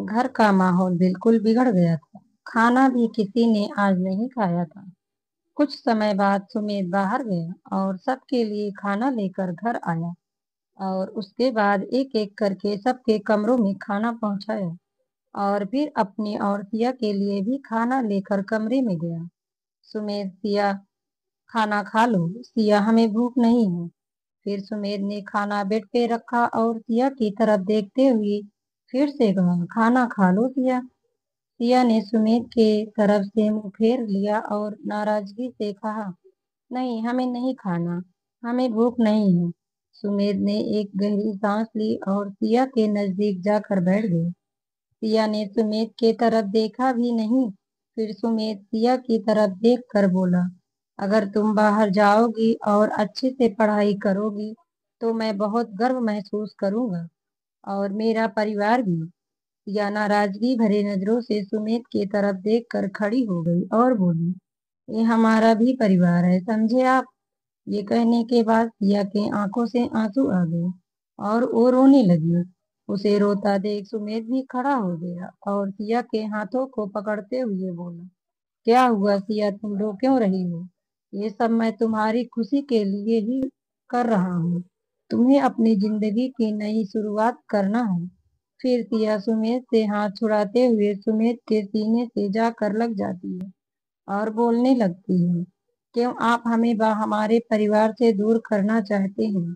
घर का माहौल बिल्कुल बिगड़ गया था। खाना भी किसी ने आज नहीं खाया था। कुछ समय बाद सुमित बाहर गया और सबके लिए खाना लेकर घर आया और उसके बाद एक एक करके सबके कमरों में खाना पहुंचाया और फिर अपनी और सिया के लिए भी खाना लेकर कमरे में गया। सुमेध, सिया, खाना खा लो। सिया, हमें भूख नहीं है। फिर सुमेध ने खाना बेड पे रखा और सिया की तरफ देखते हुए फिर से कहा, खाना खा लो सिया। सिया ने सुमेध के तरफ से मुंह फेर लिया और नाराजगी से कहा, नहीं, हमें नहीं खाना, हमें भूख नहीं है। सुमेध ने एक गहरी सांस ली और सिया के नजदीक जाकर बैठ गई। सिया ने सुमेध के तरफ देखा भी नहीं। फिर सुमेध सिया की तरफ देख कर बोला, अगर तुम बाहर जाओगी और अच्छे से पढ़ाई करोगी तो मैं बहुत गर्व महसूस करूंगा और मेरा परिवार भी। सिया नाराजगी भरे नजरों से सुमेध की तरफ देखकर खड़ी हो गई और बोली, ये हमारा भी परिवार है, समझे आप। ये कहने के बाद सिया के आंखों से आंसू आ गए और वो रोने लगी। उसे रोता देख सुमेध भी खड़ा हो गया और सिया के हाथों को पकड़ते हुए बोला, क्या हुआ सिया, तुम रो क्यों रही हो? ये सब मैं तुम्हारी खुशी के लिए ही कर रहा हूँ। तुम्हें अपनी जिंदगी की नई शुरुआत करना है। फिर सिया सुमेध से हाथ छुड़ाते हुए सुमेध के सीने से जाकर लग जाती है और बोलने लगती है, क्यों आप हमें हमारे परिवार से दूर करना चाहते हैं?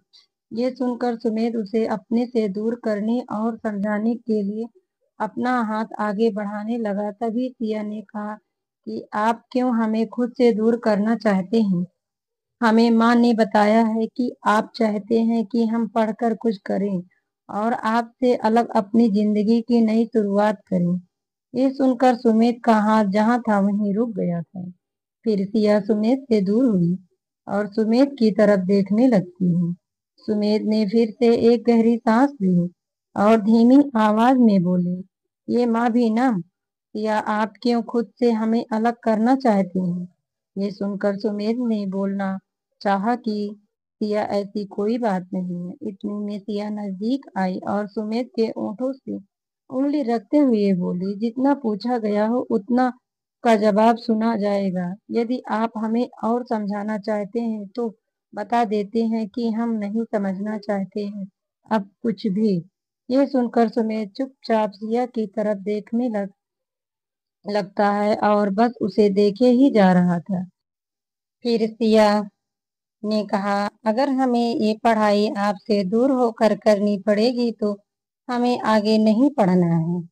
ये सुनकर सुमेध उसे अपने से दूर करने और समझाने के लिए अपना हाथ आगे बढ़ाने लगा। तभी सिया ने कहा कि आप क्यों हमें खुद से दूर करना चाहते हैं? हमें माँ ने बताया है कि आप चाहते हैं कि हम पढ़कर कुछ करें और आपसे अलग अपनी जिंदगी की नई शुरुआत करें। ये सुनकर सुमेध का हाथ जहाँ था वहीं रुक गया था। फिर सिया सुमेध से दूर हुई और सुमेध की तरफ देखने लगती है। सुमेध ने फिर से एक गहरी सांस ली और धीमी आवाज में बोली, ये माँ भी ना। सिया, आप क्यों खुद से हमें अलग करना चाहते हैं? ये सुनकर सुमेध ने बोलना चाहा कि सिया, ऐसी कोई बात नहीं है। इतने में सिया नजदीक आई और सुमेध के ओंठों से उंगली रखते हुए बोली, जितना पूछा गया हो उतना का जवाब सुना जाएगा। यदि आप हमें और समझाना चाहते हैं तो बता देते हैं कि हम नहीं समझना चाहते हैं अब कुछ भी। ये सुनकर सुमेध चुपचाप सिया की तरफ देखने लगता है और बस उसे देखे ही जा रहा था। फिर सिया ने कहा, अगर हमें ये पढ़ाई आपसे दूर होकर करनी पड़ेगी तो हमें आगे नहीं पढ़ना है।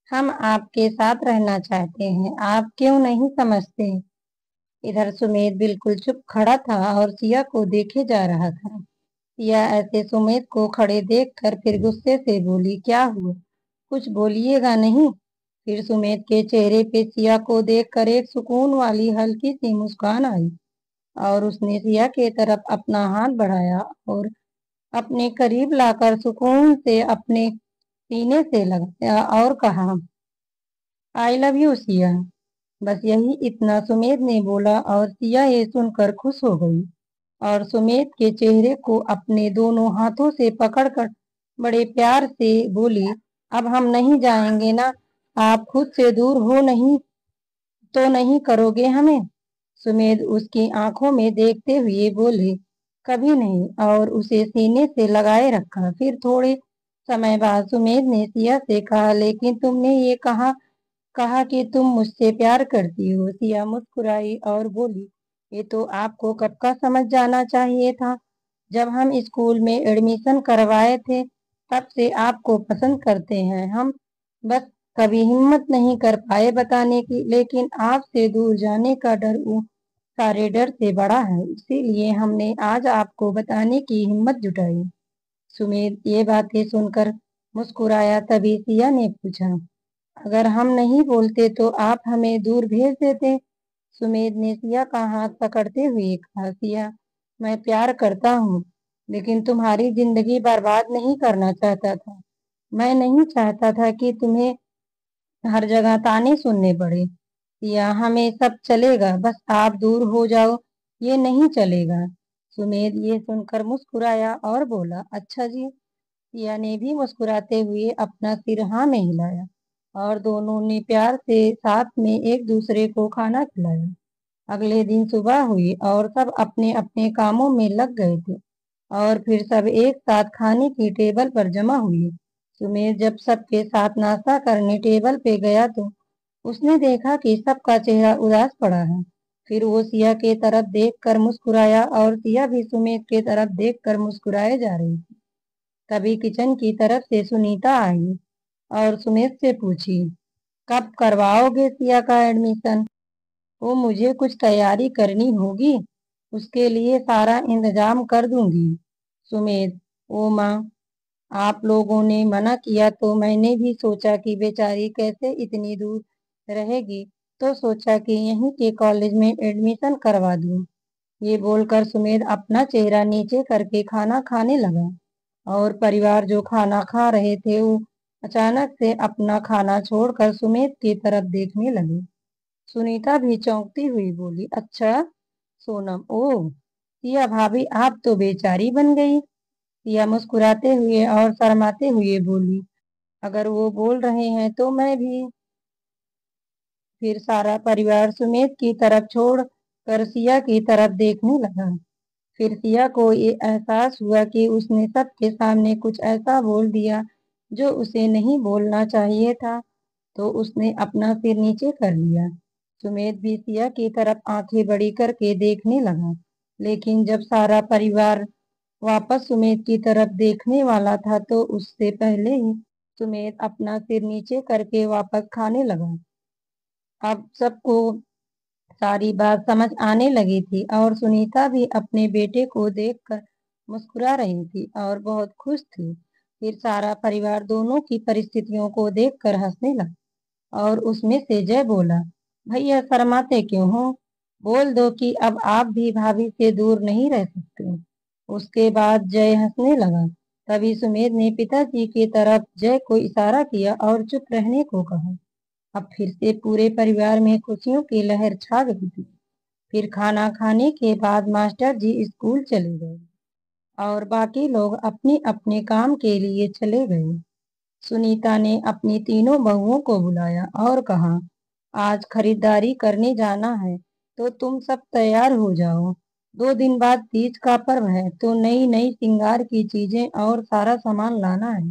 हम आपके साथ रहना चाहते हैं, आप क्यों नहीं समझते? इधर सुमेध बिल्कुल चुप खड़ा था और सिया को देखे जा रहा था। सिया ऐसे सुमेध को खड़े देखकर फिर गुस्से से बोली, क्या हुआ, कुछ बोलिएगा नहीं? फिर सुमेध के चेहरे पे सिया को देखकर एक सुकून वाली हल्की सी मुस्कान आई और उसने सिया के तरफ अपना हाथ बढ़ाया और अपने करीब लाकर सुकून से अपने सीने से लगाया और कहा, आई लव यू सिया। बस यही इतना सुमेध ने बोला और सिया ये सुनकर खुश हो गई और सुमेध के चेहरे को अपने दोनों हाथों से पकड़कर बड़े प्यार से बोली, अब हम नहीं जाएंगे ना? आप खुद से दूर हो नहीं तो नहीं करोगे हमें? सुमेध उसकी आंखों में देखते हुए बोले, कभी नहीं, और उसे सीने से लगाए रखा। फिर थोड़े समय बाद सुमेध ने सिया से कहा, लेकिन तुमने ये कहा कहा कि तुम मुझसे प्यार करती हो। सिया मुस्कुराई और बोली, ये तो आपको कब का समझ जाना चाहिए था। जब हम स्कूल में एडमिशन करवाए थे तब से आपको पसंद करते हैं हम। बस कभी हिम्मत नहीं कर पाए बताने की, लेकिन आपसे दूर जाने का डर वो सारे डर से बड़ा है, इसीलिए हमने आज आपको बताने की हिम्मत जुटाई। सुमेध ये बातें सुनकर मुस्कुराया। तभी सिया ने पूछा, अगर हम नहीं बोलते तो आप हमें दूर भेज देते? सुमेध ने सिया का हाथ पकड़ते हुए कहा, सिया, मैं प्यार करता हूँ लेकिन तुम्हारी जिंदगी बर्बाद नहीं करना चाहता था। मैं नहीं चाहता था कि तुम्हें हर जगह ताने सुनने पड़े। सिया, हमें सब चलेगा, बस आप दूर हो जाओ, ये नहीं चलेगा। सुमेध ये सुनकर मुस्कुराया और बोला, अच्छा जी। सिया ने भी मुस्कुराते हुए अपना सिर हाँ में हिलाया اور دونوں نے پیار سے ساتھ میں ایک دوسرے کو کھانا کھلایا۔ اگلے دن صبح ہوئی اور سب اپنے اپنے کاموں میں لگ گئے تھے اور پھر سب ایک ساتھ کھانے کی ٹیبل پر جمع ہوئی۔ سمیر جب سب کے ساتھ ناشتہ کرنے ٹیبل پہ گیا تو اس نے دیکھا کہ سب کا چہرہ اداس پڑا ہے۔ پھر وہ سیا کی طرف دیکھ کر مسکرایا اور سیا بھی سمیت کی طرف دیکھ کر مسکرائے جا رہی تھی۔ تبھی کچن کی طرف سے سنیتا آئی اور سمیت سے پوچھی، کب کرواؤ گے سیا کا ایڈمیشن؟ وہ مجھے کچھ تیاری کرنی ہوگی، اس کے لیے سارا انتظام کر دوں گی۔ سمیت، او ماں، آپ لوگوں نے منع کیا تو میں نے بھی سوچا کہ بیچاری کیسے اتنی دور رہے گی، تو سوچا کہ یہیں کے کالج میں ایڈمیشن کروا دوں۔ یہ بول کر سمیت اپنا چہرہ نیچے کر کے کھانا کھانے لگا اور پریوار جو کھانا کھا رہے تھے وہ اچانک سے اپنا کھانا چھوڑ کر سمیت کی طرف دیکھنے لگے۔ سنیتا بھی چونکتی ہوئی بولی، اچھا سونم، سیا بھابھی آپ تو بیچاری بن گئی۔ سیا مسکراتے ہوئے اور شرماتے ہوئے بولی، اگر وہ بول رہے ہیں تو میں بھی۔ پھر سارا پریوار سمیت کی طرف چھوڑ کر سیا کی طرف دیکھنے لگا۔ پھر سیا کو یہ احساس ہوا کہ اس نے سب کے سامنے کچھ ایسا بول دیا جو اسے نہیں بولنا چاہیے تھا، تو اس نے اپنا سر نیچے کر لیا۔ سمیت بھی سیا کی طرف آنکھیں بڑی کر کے دیکھنے لگا، لیکن جب سارا پریوار واپس سمیت کی طرف دیکھنے والا تھا تو اس سے پہلے ہی سمیت اپنا سر نیچے کر کے واپس کھانے لگا۔ اب سب کو ساری بات سمجھ آنے لگی تھی اور سنیتا بھی اپنے بیٹے کو دیکھ کر مسکرا رہی تھی اور بہت خوش تھی۔ پھر سارا پریوار دونوں کی پریستھتیوں کو دیکھ کر ہنسنے لگا اور اس میں سے جے بولا، بھیا شرماتے کیوں ہو؟ بول دو کہ اب آپ بھی بھابھی سے دور نہیں رہ سکتے۔ اس کے بعد جے ہنسنے لگا۔ تبھی سمیت نے پتا جی کی طرف جے کو اشارہ کیا اور چپ رہنے کو کہا۔ اب پھر سے پورے پریوار میں خوشیوں کی لہر چھا گئی تھی۔ پھر کھانا کھانے کے بعد ماسٹر جی اسکول چلے گئے اور باقی لوگ اپنے اپنے کام کے لیے چلے گئے۔ سنیتا نے اپنی تینوں بہوؤں کو بلایا اور کہا، آج خریداری کرنے جانا ہے تو تم سب تیار ہو جاؤ۔ 2 دن بعد تیج کا پرو ہے تو نئی نئی سنگار کی چیزیں اور سارا سامان لانا ہے۔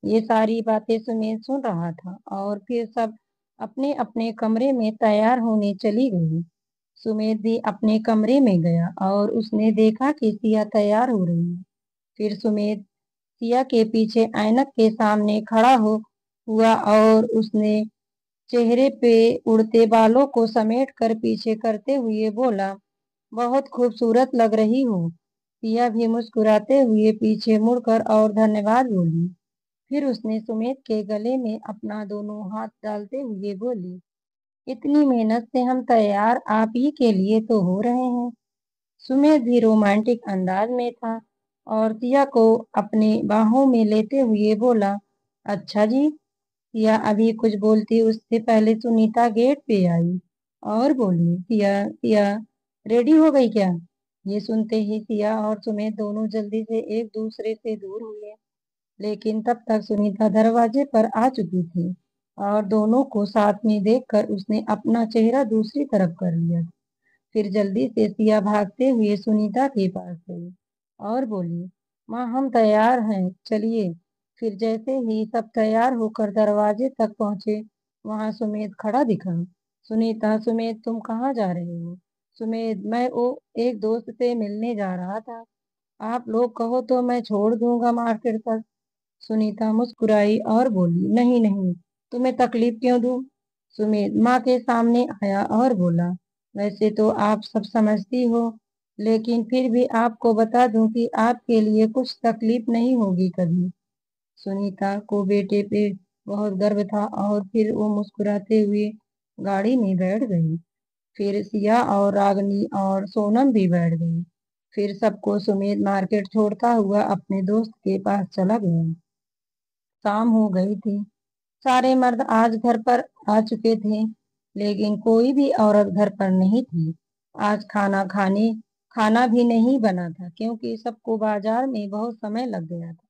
یہ ساری باتیں سمیت سن رہا تھا اور پھر سب اپنے اپنے کمرے میں تیار ہونے چلی گئی۔ سمیت بھی اپنے کمرے میں گیا اور اس نے دیکھا کہ سیا تیار ہو رہی ہے۔ پھر سمیت سیا کے پیچھے اینک کے سامنے کھڑا ہوا اور اس نے چہرے پہ اڑتے بالوں کو سمیٹ کر پیچھے کرتے ہوئے بولا، بہت خوبصورت لگ رہی ہو۔ سیا بھی مسکراتے ہوئے پیچھے مڑ کر اور دھنیہ واد بولی۔ پھر اس نے سمیت کے گلے میں اپنا دونوں ہاتھ ڈالتے ہوئے بولی، اتنی محنت سے ہم تیار آپ ہی کے لیے تو ہو رہے ہیں۔ سمیت بھی رومانٹک انداز میں تھا اور سیا کو اپنے باہوں میں لیتے ہوئے بولا، اچھا جی۔ سیا ابھی کچھ بولتی اس سے پہلے سنیتا گیٹ پہ آئی اور بولی، سیا ریڈی ہو گئی کیا؟ یہ سنتے ہی سیا اور سمیت دونوں جلدی سے ایک دوسرے سے دور ہوئے، لیکن تب تک سنیتا دروازے پر آ چکی تھی اور دونوں کو ساتھ میں دیکھ کر اس نے اپنا چہرہ دوسری طرف کر لیا۔ پھر جلدی سے سیا بھاگتے ہوئے سنیتا کے پاس گئی اور بولی، ماں ہم تیار ہیں، چلیے۔ پھر جیسے ہی سب تیار ہو کر دروازے تک پہنچے وہاں سمیت کھڑا دکھا۔ سنیتا، سمیت تم کہاں جا رہے ہو؟ سمیت، میں ایک دوست سے ملنے جا رہا تھا، آپ لوگ کہو تو میں چھوڑ دوں گا مارکیٹ تک۔ سنیتا مسکرائی اور بولی، نہیں نہیں، تمہیں تکلیف کیوں دوں؟ سمیت ماں کے سامنے آیا اور بولا، ویسے تو آپ سب سمجھتی ہو، لیکن پھر بھی آپ کو بتا دوں کہ آپ کے لیے کچھ تکلیف نہیں ہوگی کبھی۔ سنیتا کو بیٹے پہ بہت گرو تھا اور پھر وہ مسکراتے ہوئے گاڑی میں بیٹھ گئی۔ پھر سیا اور راگنی اور سونم بھی بیٹھ گئی۔ پھر سب کو سمیت مارکیٹ چھوڑتا ہوا اپنے دوست کے پاس چلا گیا۔ شام ہو گئی تھی، سارے مرد آج گھر پر آ چکے تھے، لیکن کوئی بھی عورت گھر پر نہیں تھی۔ آج کھانا بھی نہیں بنا تھا کیونکہ سب کو بازار میں بہت سمے لگ گیا تھا۔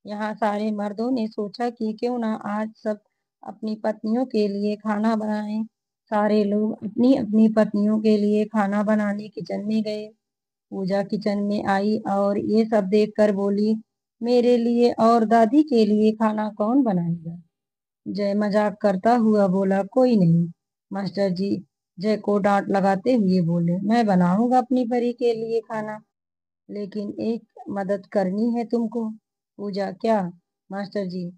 یہاں سارے مردوں نے سوچا کہ کیوں نہ آج سب अपनी पत्नियों के लिए खाना बनाएं। सारे लोग अपनी अपनी पत्नियों के लिए खाना बनाने किचन में गए। पूजा किचन में आई और ये सब देखकर बोली, मेरे लिए और दादी के लिए खाना कौन बनाएगा? जय मजाक करता हुआ बोला, कोई नहीं। मास्टर जी जय को डांट लगाते हुए बोले, मैं बनाऊंगा अपनी परी के लिए खाना, लेकिन एक मदद करनी है तुमको। पूजा, क्या? मास्टर जी,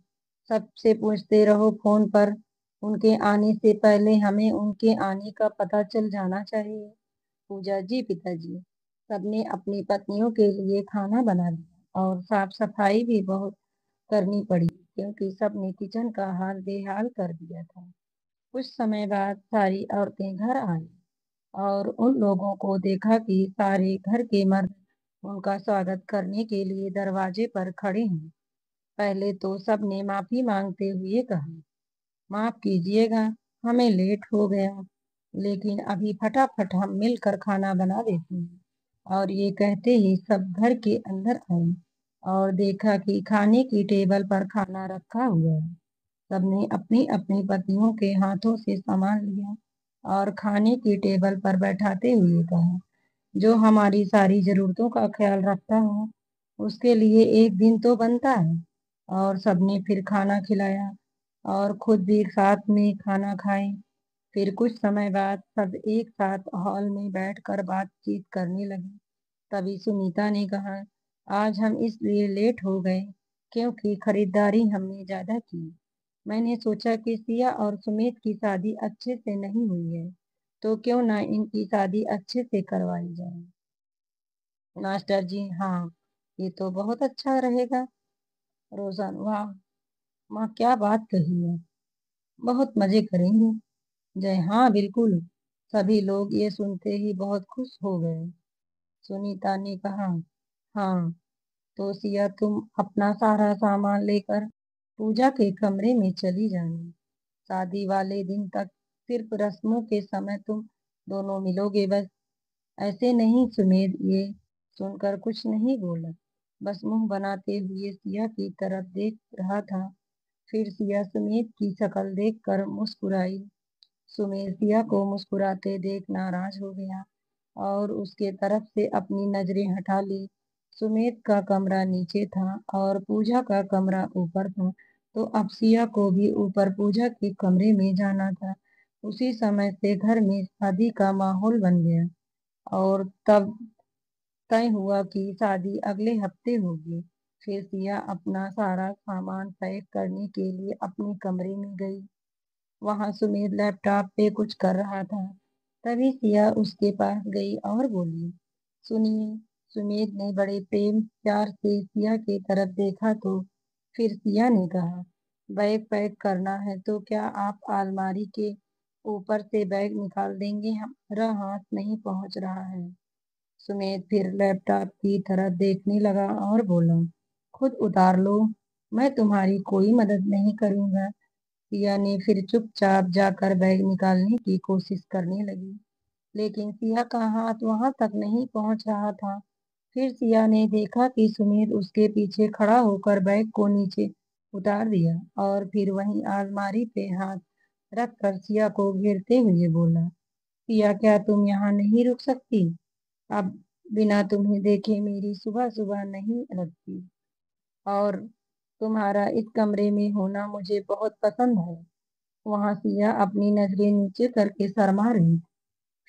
सबसे पूछते रहो फोन पर, उनके आने से पहले हमें उनके आने का पता चल जाना चाहिए। पूजा, जी पिताजी। सबने अपनी पत्नियों के लिए खाना बना लिया और साफ सफाई भी बहुत करनी पड़ी, क्योंकि सबने किचन का हाल बेहाल कर दिया था। कुछ समय बाद सारी औरतें घर आई और उन लोगों को देखा कि सारे घर के मर्द उनका स्वागत करने के लिए दरवाजे पर खड़े हैं। पहले तो सबने माफी मांगते हुए कहा, माफ कीजिएगा, हमें लेट हो गया, लेकिन अभी फटाफट हम मिलकर खाना बना देते हैं। और ये कहते ही सब घर के अंदर आए और देखा कि खाने की टेबल पर खाना रखा हुआ है। सबने अपनी अपनी पत्नियों के हाथों से सामान लिया और खाने की टेबल पर बैठाते हुए कहा, जो हमारी सारी जरूरतों का ख्याल रखता हो उसके लिए एक दिन तो बनता है। और सबने फिर खाना खिलाया और खुद भी साथ में खाना खाए। फिर कुछ समय बाद सब एक साथ हॉल में बैठकर बातचीत करने लगे। तभी सुनीता ने कहा, आज हम इसलिए लेट हो गए क्योंकि खरीदारी हमने ज्यादा की। मैंने सोचा कि सिया और सुमित की शादी अच्छे से नहीं हुई है, तो क्यों ना इनकी शादी अच्छे से करवाई जाए। मास्टर जी, हाँ, ये तो बहुत अच्छा रहेगा। रोजान, वाह, माँ क्या बात कही है, बहुत मजे करेंगे। जय, हाँ बिल्कुल। सभी लोग ये सुनते ही बहुत खुश हो गए। सुनीता ने कहा, हाँ, तो सिया तुम अपना सारा सामान लेकर पूजा के कमरे में चली जाना। शादी वाले दिन तक सिर्फ रस्मों के समय तुम दोनों मिलोगे बस। ऐसे नहीं। सुमेध ये सुनकर कुछ नहीं बोला, बस मुंह बनाते हुए सिया की तरफ देख रहा था। फिर सिया सुमेध की शक्ल देखकर मुस्कुराई। सुमेध सिया को मुस्कुराते देख नाराज हो गया और उसके तरफ से अपनी नजरें हटा ली। सुमेध का कमरा नीचे था और पूजा का कमरा ऊपर था, तो अब सिया को भी ऊपर पूजा के कमरे में जाना था। उसी समय से घर में शादी का माहौल बन गया और तब तय हुआ कि शादी अगले हफ्ते होगी। फिर सिया अपना सारा सामान पैक करने के लिए अपने कमरे में गई। वहां सुमेध लैपटॉप पे कुछ कर रहा था। तभी सिया उसके पास गई और बोली, सुनिए। सुमेध ने बड़े प्रेम प्यार से सिया की तरफ देखा, तो फिर सिया ने कहा, बैग पैक करना है तो क्या आप अलमारी के ऊपर से बैग निकाल देंगे, हमारा हाथ नहीं पहुंच रहा है। सुमेध फिर लैपटॉप की तरफ देखने लगा और बोला, खुद उतार लो, मैं तुम्हारी कोई मदद नहीं करूंगा। सिया ने फिर चुपचाप जाकर बैग निकालने की कोशिश करने लगी, लेकिन सिया का हाथ वहां तक नहीं पहुंच रहा था। फिर सिया ने देखा कि सुमेध उसके पीछे खड़ा होकर बैग को नीचे उतार दिया और फिर वहीं अलमारी पे हाथ रखकर सिया को घेरते हुए बोला, सिया क्या तुम यहाँ नहीं रुक सकती? अब बिना तुम्हें देखे मेरी सुबह सुबह नहीं लगती, और तुम्हारा इस कमरे में होना मुझे बहुत पसंद है। वहां सिया अपनी नजरें नीचे करके शर्मा रही।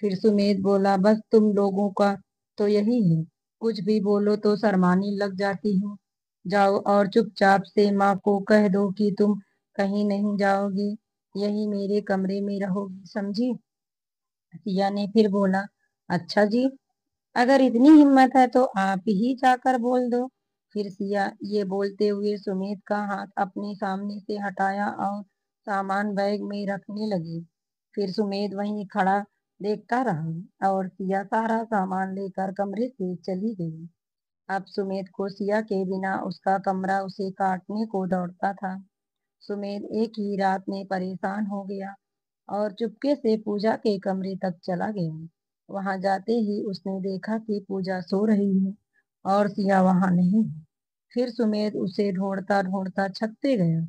फिर सुमेध बोला, बस तुम लोगों का तो यही है, कुछ भी बोलो तो शर्माने लग जाती हो। जाओ और चुपचाप से माँ को कह दो कि तुम कहीं नहीं जाओगी, यही मेरे कमरे में रहोगी, समझी? सिया ने फिर बोला, अच्छा जी, अगर इतनी हिम्मत है तो आप ही जाकर बोल दो। फिर सिया ये बोलते हुए सुमित का हाथ अपने सामने से हटाया और सामान बैग में रखने लगी। फिर सुमेध वहीं खड़ा देखता रहा और सिया सारा सामान लेकर कमरे से चली गई। अब सुमेध को सिया के बिना उसका कमरा उसे काटने को दौड़ता था। सुमेध एक ही रात में परेशान हो गया और चुपके से पूजा के कमरे तक चला गया। वहां जाते ही उसने देखा कि पूजा सो रही है और सिया वहां नहीं है। फिर सुमेध उसे ढूंढता ढूंढता छत पे गया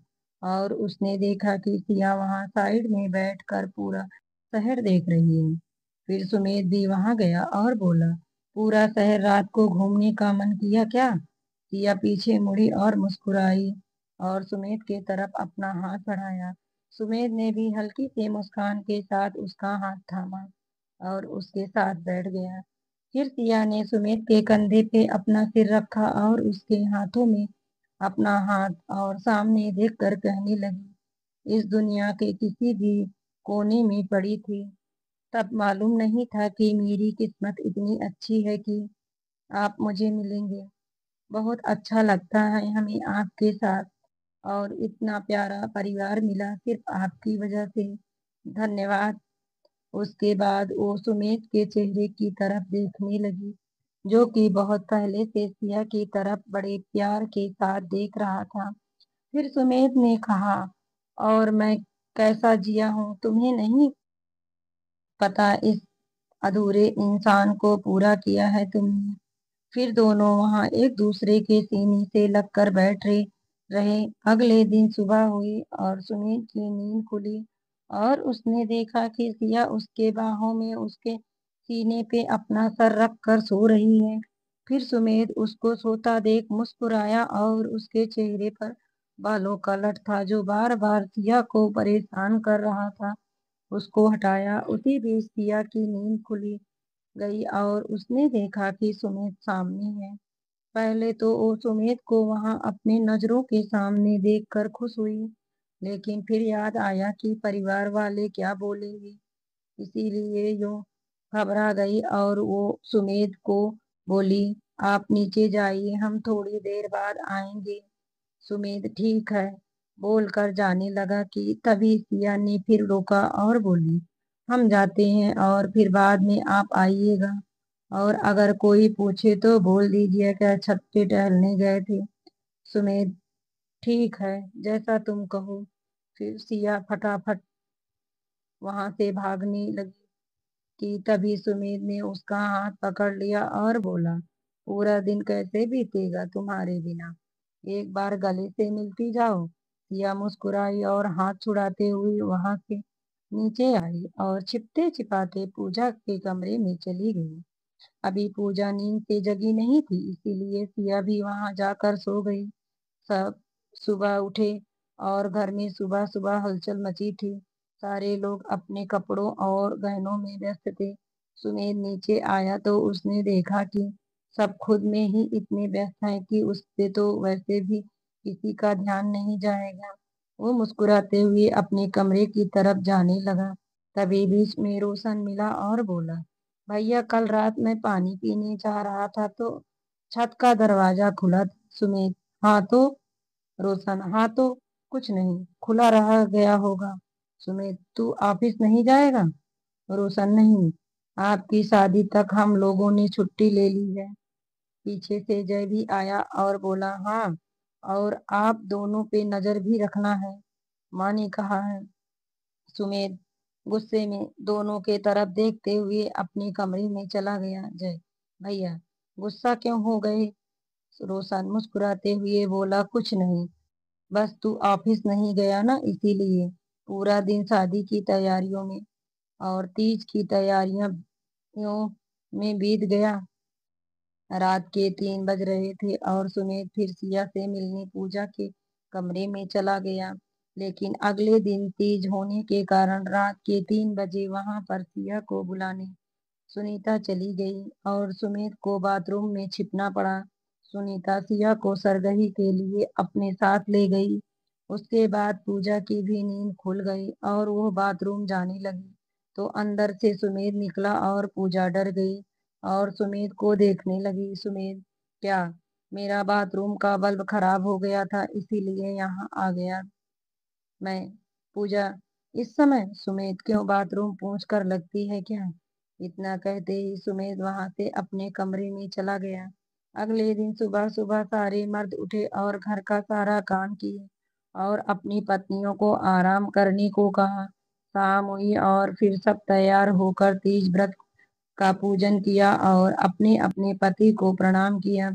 اور اس نے دیکھا کہ سیا وہاں سائڈ میں بیٹھ کر پورا شہر دیکھ رہی ہے۔ پھر سمیت بھی وہاں گیا اور بولا، پورا شہر رات کو گھومنے کا من کیا کیا؟ سیا پیچھے مڑی اور مسکرائی اور سمیت کی طرف اپنا ہاتھ بڑھایا۔ سمیت نے بھی ہلکی سی مسکان کے ساتھ اس کا ہاتھ تھاما اور اس کے ساتھ بیٹھ گیا۔ پھر سیا نے سمیت کے کندھے پہ اپنا سر رکھا اور اس کے ہاتھوں میں اپنا ہاتھ اور سامنے دیکھ کر کہنے لگی، اس دنیا کے کسی بھی کونے میں پڑی تھی، تب معلوم نہیں تھا کہ میری قسمت اتنی اچھی ہے کہ آپ مجھے ملیں گے۔ بہت اچھا لگتا ہے ہمیں آپ کے ساتھ، اور اتنا پیارا پریوار ملا صرف آپ کی وجہ سے، دھنیہ واد۔ اس کے بعد وہ سمیت کے چہرے کی طرف دیکھنے لگی جو کہ بہت پہلے سے سیا کی طرف بڑے پیار کے ساتھ دیکھ رہا تھا۔ پھر سمیت نے کہا، اور میں کیسا جیا ہوں تمہیں نہیں پتا، اس ادھورے انسان کو پورا کیا ہے تم نے۔ پھر دونوں وہاں ایک دوسرے کے سینے سے لگ کر بیٹھے رہے۔ اگلے دن صبح ہوئی اور سمیت کی نیند کھلی اور اس نے دیکھا کہ سیا اس کے باہوں میں اس کے سینے پہ اپنا سر رکھ کر سو رہی ہے۔ پھر سمیت اس کو سوتا دیکھ مسکرایا اور اس کے چہرے پر بالوں کا لٹ تھا جو بار بار سیا کو پریشان کر رہا تھا، اس کو ہٹایا۔ اسی بیچ سیا کی نیند کھلی گئی اور اس نے دیکھا کہ سمیت سامنے ہے۔ پہلے تو وہ سمیت کو وہاں اپنے نظروں کے سامنے دیکھ کر خوش ہوئی، لیکن پھر یاد آیا کہ پریوار والے کیا بولیں گے، اسی لیے یوں گھبرا گئی اور وہ سمیت کو بولی، آپ نیچے جائیے، ہم تھوڑی دیر بعد آئیں گے۔ سمیت ٹھیک ہے بول کر جانے لگا کہ تبھی سیا نے پھر روکا اور بولی، ہم جاتے ہیں اور پھر بعد میں آپ آئیے گا، اور اگر کوئی پوچھے تو بول دیجیے کہ چھت پہ ٹہلنے گئے تھے۔ سمیت ٹھیک ہے جیسا تم کہو۔ پھر سیا پھٹافٹ وہاں سے بھاگنے لگی کہ تبھی سمیت نے اس کا ہاتھ پکڑ لیا اور بولا، پورا دن کیسے بیتے گا تمہارے بنا، ایک بار گلے سے ملتی جاؤ۔ سیا مسکرائی اور ہاتھ چھڑاتے ہوئے وہاں سے نیچے آئی اور چھپتے چھپاتے پوجا کے کمرے میں چلی گئی۔ ابھی پوجا نیند سے جگی نہیں تھی، اسی لیے سیا بھی وہاں جا کر سو گئی۔ سب صبح اٹھے اور گھر میں صبح صبح ہلچل مچی تھی، سارے لوگ اپنے کپڑوں اور گہنوں میں ویست تھے۔ سمیت نیچے آیا تو اس نے دیکھا کہ سب خود میں ہی اتنے ویست ہیں کہ اس سے تو ویسے بھی کسی کا دھیان نہیں جائے گا۔ وہ مسکراتے ہوئے اپنے کمرے کی طرف جانے لگا، تبھی بیچ میں روشن ملا اور بولا، بھیا کل رات میں پانی پینے جا رہا تھا تو چھت کا دروازہ کھلا تھا۔ سمیت ہاں تو؟ روشن ہاں تو کچھ نہیں، کھلا رہ گیا ہوگا۔ سمیت تو آفس نہیں جائے گا؟ روشن نہیں، آپ کی شادی تک ہم لوگوں نے چھٹی لے لی ہے۔ پیچھے سے جے بھی آیا اور بولا، ہاں اور آپ دونوں پہ نظر بھی رکھنا ہے، ماں نے کہا ہے۔ سمیت غصے میں دونوں کے طرف دیکھتے ہوئے اپنے کمرے میں چلا گیا۔ جے بھیا غصہ کیوں ہو گئے؟ روشن مسکراتے ہوئے بولا، کچھ نہیں، بس تو آفس نہیں گیا نا اسی لیے۔ پورا دن شادی کی تیاریوں میں اور تیج کی تیاریاں میں بیت گیا۔ رات کے 3 بج رہے تھے اور سمیت پھر سیا سے ملنے پوجا کے کمرے میں چلا گیا، لیکن اگلے دن تیج ہونے کے کارن رات کے 3 بجے وہاں پر سیا کو بلانے سنیتا چلی گئی اور سمیت کو باتھ روم میں چھپنا پڑا۔ سنیتا سیا کو سرگہی کے لیے اپنے ساتھ لے گئی۔ اس کے بعد پوجا کی بھی نیند کھل گئی اور وہ باتھ روم جانے لگی تو اندر سے سمیت نکلا اور پوجا ڈر گئی اور سمیت کو دیکھنے لگی۔ سمیت کیا؟ میرا باتھ روم کا بلب خراب ہو گیا تھا اسی لیے یہاں آ گیا میں۔ پوجا اس سمے؟ سمیت کیوں باتھ روم پہنچ کر لگتی ہے کیا؟ اتنا کہتے ہی سمیت وہاں سے اپنے کمرے میں چلا گیا۔ اگلے دن صبح صبح سارے مرد اٹھے اور گھر کا سارا کام کیے اور اپنی پتنیوں کو آرام کرنے کو کہا۔ شام ہوئی اور پھر سب تیار ہو کر تیج برت کا پوجن کیا اور اپنے اپنے پتی کو پرنام کیا۔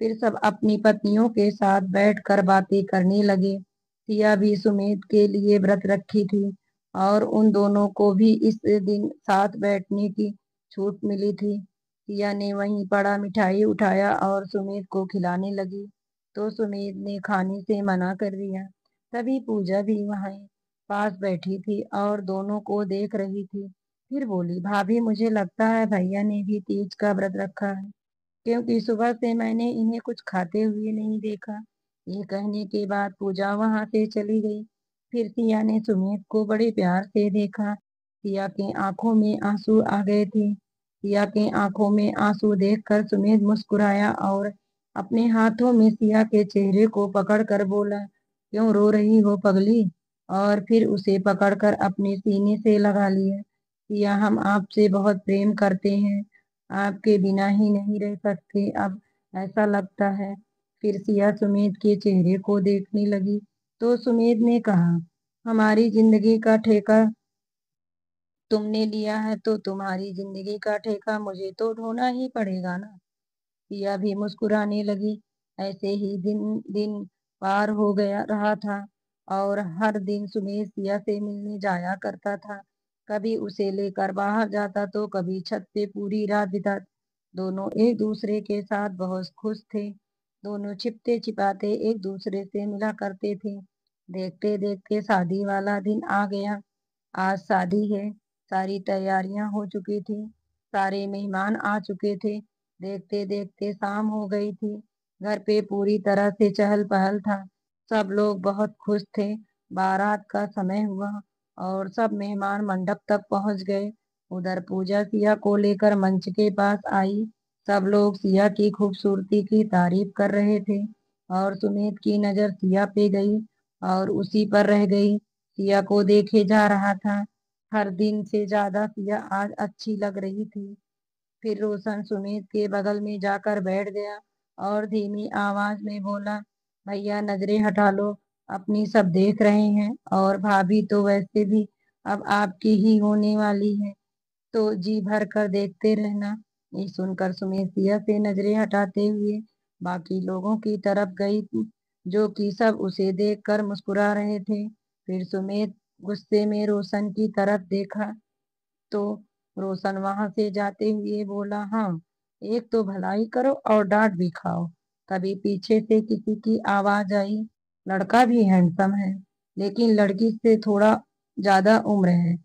پھر سب اپنی پتنیوں کے ساتھ بیٹھ کر باتیں کرنے لگے۔ सिया भी सुमेध के लिए व्रत रखी थी और उन दोनों को भी इस दिन साथ बैठने की छूट मिली थी। सिया ने वहीं पड़ा मिठाई उठाया और सुमेध को खिलाने लगी, तो सुमेध ने खाने से मना कर दिया। तभी पूजा भी वहीं पास बैठी थी और दोनों को देख रही थी। फिर बोली, भाभी मुझे लगता है भैया ने भी तीज का व्रत रखा है, क्योंकि सुबह से मैंने इन्हें कुछ खाते हुए नहीं देखा। ये कहने के बाद पूजा वहां से चली गई। फिर सिया ने सुमेध को बड़े प्यार से देखा। सिया की आंखों में आंसू आ गए थे। सिया की आंखों में आंसू देखकर सुमेध मुस्कुराया और अपने हाथों में सिया के चेहरे को पकड़कर बोला, क्यों रो रही हो पगली? और फिर उसे पकड़कर अपने सीने से लगा लिया। सिया, हम आपसे बहुत प्रेम करते हैं, आपके बिना ही नहीं रह सकते अब, ऐसा लगता है। फिर सिया सुमेध के चेहरे को देखने लगी तो सुमेध ने कहा, हमारी जिंदगी का ठेका तुमने लिया है तो तुम्हारी जिंदगी का ठेका मुझे तो ढोना ही पड़ेगा ना। सिया भी मुस्कुराने लगी। ऐसे ही दिन दिन पार हो गया रहा था और हर दिन सुमेध सिया से मिलने जाया करता था। कभी उसे लेकर बाहर जाता तो कभी छत पे पूरी रात बिता। दोनों एक दूसरे के साथ बहुत खुश थे। दोनों छिपते छिपाते एक दूसरे से मिला करते थे। देखते देखते शादी वाला दिन आ गया। आज शादी है। सारी तैयारियां हो चुकी थी। सारे मेहमान आ चुके थे। देखते देखते शाम हो गई थी। घर पे पूरी तरह से चहल पहल था। सब लोग बहुत खुश थे। बारात का समय हुआ और सब मेहमान मंडप तक पहुंच गए। उधर पूजा सिया को लेकर मंच के पास आई। सब लोग सिया की खूबसूरती की तारीफ कर रहे थे और सुमेध की नजर सिया पे गई और उसी पर रह गई। सिया को देखे जा रहा था। हर दिन से ज्यादा सिया आज अच्छी लग रही थी। फिर रोशन सुमित के बगल में जाकर बैठ गया और धीमी आवाज में बोला, भैया नजरें हटा लो, अपनी सब देख रहे हैं और भाभी तो वैसे भी अब आपकी ही होने वाली है, तो जी भर कर देखते रहना। ये सुनकर सुमित सिया से नजरें हटाते हुए बाकी लोगों की तरफ गई, जो कि सब उसे देखकर मुस्कुरा रहे थे। फिर सुमित गुस्से में रोशन की तरफ देखा तो रोशन वहां से जाते हुए बोला, हाँ, एक तो भलाई करो और डांट भी खाओ। तभी पीछे से किसी की आवाज आई, लड़का भी हैंडसम है, लेकिन लड़की से थोड़ा ज्यादा उम्र है,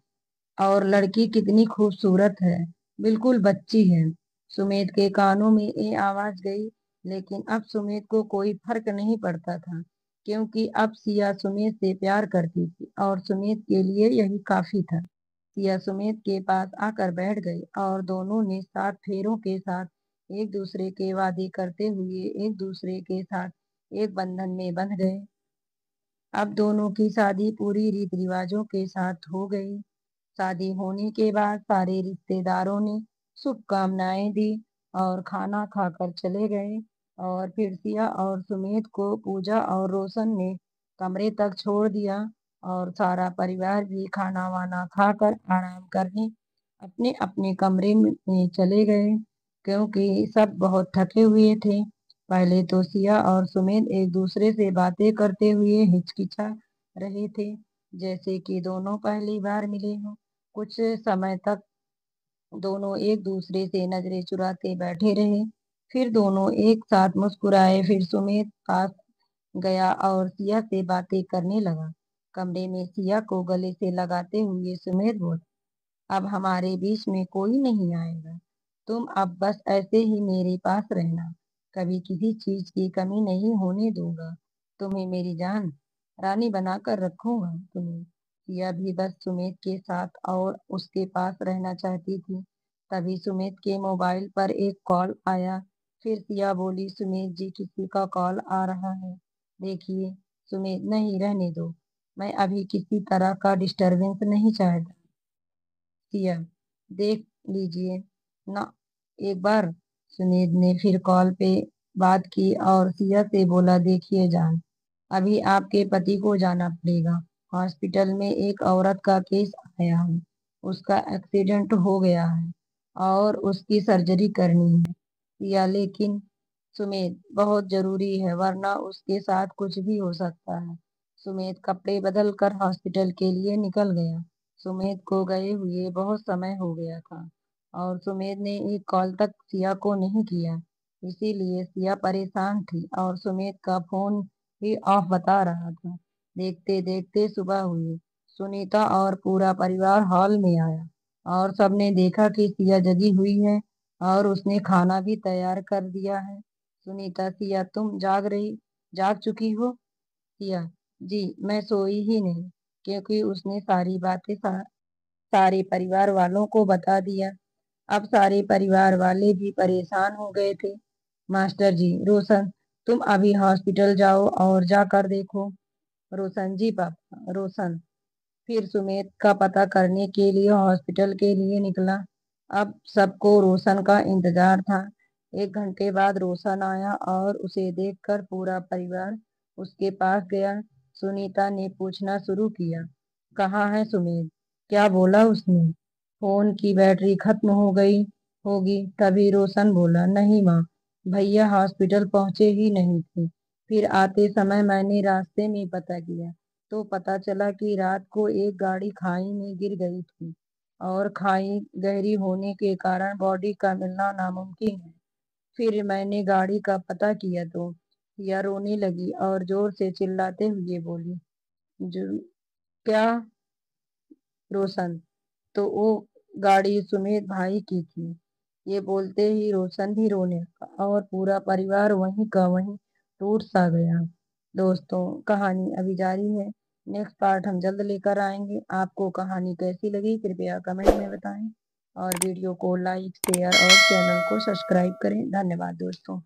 और लड़की कितनी खूबसूरत है, बिल्कुल बच्ची है। सुमेध के कानों में ये आवाज गई, लेकिन अब सुमेध को कोई फर्क नहीं पड़ता था, क्योंकि अब सिया सुमेध से प्यार करती थी और सुमेध के लिए यही काफी था। सिया सुमेध के पास आकर बैठ गई और दोनों ने 7 फेरों के साथ एक दूसरे के वादे करते हुए एक दूसरे के साथ एक बंधन में बंध गए। अब दोनों की शादी पूरी रीति रिवाजों के साथ हो गई। शादी होने के बाद सारे रिश्तेदारों ने शुभकामनाएं दी और खाना खाकर चले गए। और फिर सिया और सुमेध को पूजा और रोशन ने कमरे तक छोड़ दिया और सारा परिवार भी खाना वाना खाकर आराम करने अपने अपने कमरे में चले गए, क्योंकि सब बहुत थके हुए थे। पहले तो सिया और सुमेध एक दूसरे से बातें करते हुए हिचकिचा रहे थे, जैसे कि दोनों पहली बार मिले हों। कुछ समय तक दोनों एक दूसरे से नजरें चुराते बैठे रहे। फिर दोनों एक साथ मुस्कुराए। फिर सुमेध पास गया और सिया से बातें करने लगा। कमरे में सिया को गले से लगाते हुए सुमेध बोला, अब हमारे बीच में कोई नहीं आएगा। तुम अब बस ऐसे ही मेरे पास रहना। कभी किसी चीज की कमी नहीं होने दूंगा। तुम्हें मेरी जान रानी बनाकर रखूंगा तुम्हें। सिया भी बस सुमित के साथ और उसके पास रहना चाहती थी। तभी सुमित के मोबाइल पर एक कॉल आया। फिर सिया बोली, सुमित जी, किसी का कॉल आ रहा है, देखिए। सुमित, नहीं, रहने दो, मैं अभी किसी तरह का डिस्टरबेंस नहीं चाहता। सिया, देख लीजिए ना एक बार। सुनील ने फिर कॉल पे बात की और सिया से बोला, देखिए जान, अभी आपके पति को जाना पड़ेगा। हॉस्पिटल में एक औरत का केस आया है। उसका एक्सीडेंट हो गया है और उसकी सर्जरी करनी है। सिया, लेकिन सुमित, बहुत जरूरी है, वरना उसके साथ कुछ भी हो सकता है। सुमेध कपड़े बदल कर हॉस्पिटल के लिए निकल गया। सुमेध को गए हुए बहुत समय हो गया था और सुमेध ने एक कॉल तक सिया को नहीं किया, इसीलिए सिया परेशान थी और सुमेध का फोन भी ऑफ बता रहा था। देखते देखते सुबह हुई। सुनीता और पूरा परिवार हॉल में आया और सबने देखा कि सिया जगी हुई है और उसने खाना भी तैयार कर दिया है। सुनीता, सिया तुम जाग चुकी हो? सिया, जी मैं सोई ही नहीं, क्योंकि उसने सारी बातें सारे परिवार वालों को बता दिया। अब सारे परिवार वाले भी परेशान हो गए थे। मास्टर जी, रोशन तुम अभी हॉस्पिटल जाओ और जाकर देखो। रोशन, जी पापा। रोशन फिर सुमेध का पता करने के लिए हॉस्पिटल के लिए निकला। अब सबको रोशन का इंतजार था। 1 घंटे बाद रोशन आया और उसे देखकर पूरा परिवार उसके पास गया। सुनीता ने पूछना शुरू किया, कहाँ है सुमेध? क्या बोला उसने? फोन की बैटरी खत्म हो गई होगी। तभी रोशन बोला, नहीं माँ, भैया हॉस्पिटल पहुंचे ही नहीं थे। फिर आते समय मैंने रास्ते में पता किया तो पता चला कि रात को एक गाड़ी खाई में गिर गई थी और खाई गहरी होने के कारण बॉडी का मिलना नामुमकिन है। फिर मैंने गाड़ी का पता किया तो सिया रोने लगी और जोर से चिल्लाते हुए बोली, जो क्या? रोशन, तो वो गाड़ी सुमेध भाई की थी। ये बोलते ही रोशन भी रोने लगा और पूरा परिवार वहीं का वहीं टूट सा गया। दोस्तों, कहानी अभी जारी है। नेक्स्ट पार्ट हम जल्द लेकर आएंगे। आपको कहानी कैसी लगी कृपया कमेंट में बताएं और वीडियो को लाइक शेयर और चैनल को सब्सक्राइब करें। धन्यवाद दोस्तों।